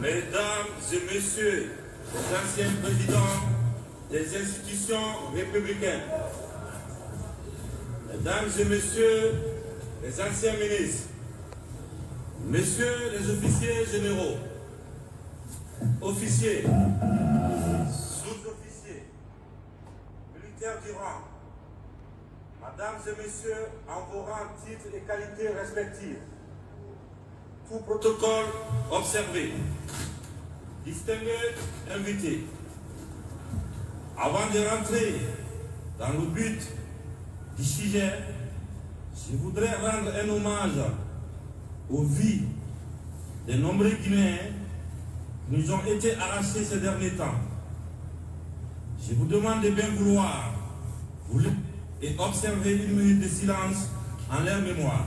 Mesdames et Messieurs les anciens présidents des institutions républicaines, Mesdames et Messieurs les anciens ministres, Messieurs les officiers généraux, officiers, sous-officiers, militaires du rang, Mesdames et Messieurs en vos rangs, titres et qualités respectives, tout protocole observé, distingués invités. Avant de rentrer dans le but du sujet, je voudrais rendre un hommage aux vies des nombreux Guinéens qui nous ont été arrachés ces derniers temps. Je vous demande de bien vouloir vous lever et observer une minute de silence en leur mémoire.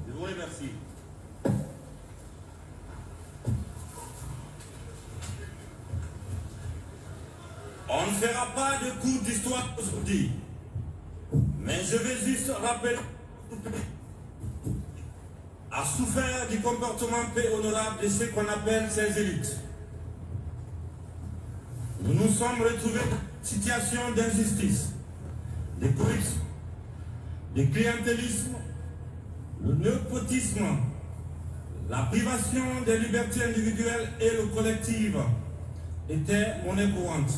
Je vous remercie. On ne fera pas de cours d'histoire aujourd'hui, mais je vais juste rappeler a souffert du comportement peu honorable de ce qu'on appelle ces élites. Nous nous sommes retrouvés dans une situation d'injustice, de corruption, de clientélisme, le népotisme, la privation des libertés individuelles et le collectif étaient monnaie courante.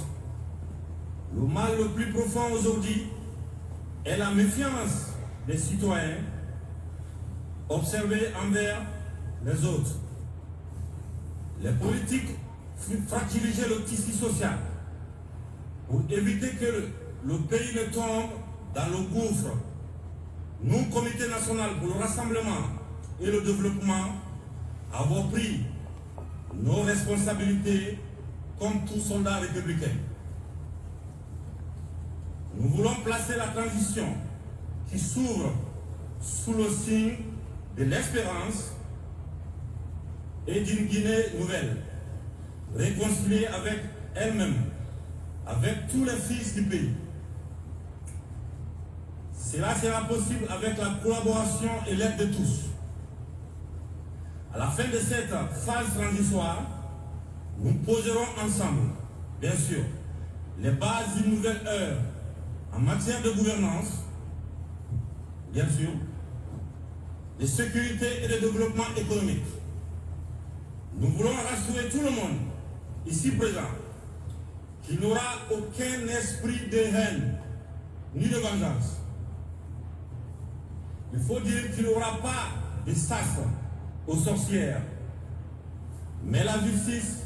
Le mal le plus profond aujourd'hui est la méfiance des citoyens observés envers les autres. Les politiques fragilisaient le tissu social pour éviter que le pays ne tombe dans le gouffre. Nous, Comité national pour le rassemblement et le développement, avons pris nos responsabilités comme tout soldat républicain. Nous voulons placer la transition qui s'ouvre sous le signe de l'espérance et d'une Guinée nouvelle, réconciliée avec elle-même, avec tous les fils du pays. Cela sera possible avec la collaboration et l'aide de tous. À la fin de cette phase transitoire, nous poserons ensemble, bien sûr, les bases d'une nouvelle ère en matière de gouvernance, bien sûr, de sécurité et de développement économique. Nous voulons rassurer tout le monde, ici présent, qu'il n'y aura aucun esprit de haine, ni de vengeance. Il faut dire qu'il n'y aura pas de chasse aux sorcières, mais la justice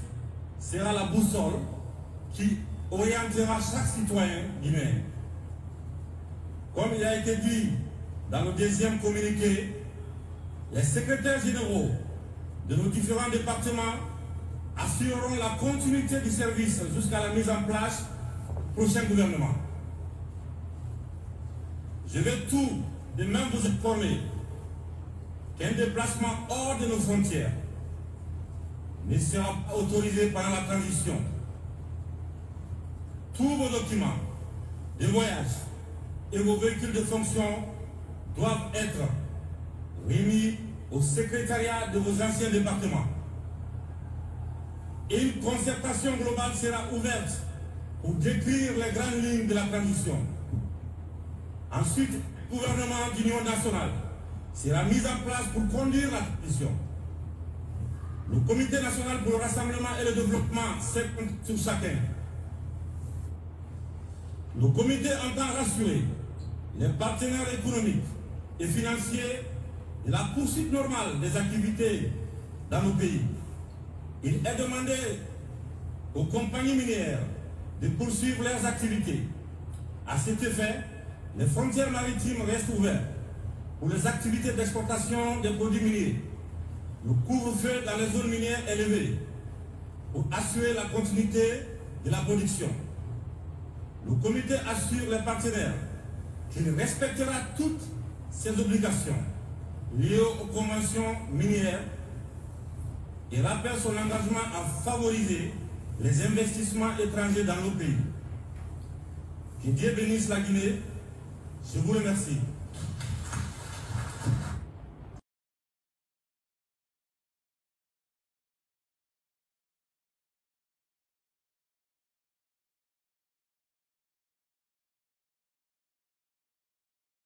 sera la boussole qui orientera chaque citoyen guinéen. Comme il a été dit dans le deuxième communiqué, les secrétaires généraux de nos différents départements assureront la continuité du service jusqu'à la mise en place du prochain gouvernement. Je vais tout de même vous informer qu'un déplacement hors de nos frontières ne sera pas autorisé pendant la transition. Tous vos documents de voyage et vos véhicules de fonction doivent être remis au secrétariat de vos anciens départements. Une concertation globale sera ouverte pour décrire les grandes lignes de la transition. Ensuite, le gouvernement d'union nationale sera mis en place pour conduire la transition. Le Comité national pour le rassemblement et le développement s'est sur chacun. Le comité entend rassurer les partenaires économiques et financiers de la poursuite normale des activités dans nos pays. Il est demandé aux compagnies minières de poursuivre leurs activités. À cet effet, les frontières maritimes restent ouvertes pour les activités d'exportation des produits miniers. Le couvre-feu dans les zones minières est levé pour assurer la continuité de la production. Le comité assure les partenaires qu'il respectera toutes ses obligations liées aux conventions minières et rappelle son engagement à favoriser les investissements étrangers dans nos pays. Que Dieu bénisse la Guinée. Je vous remercie.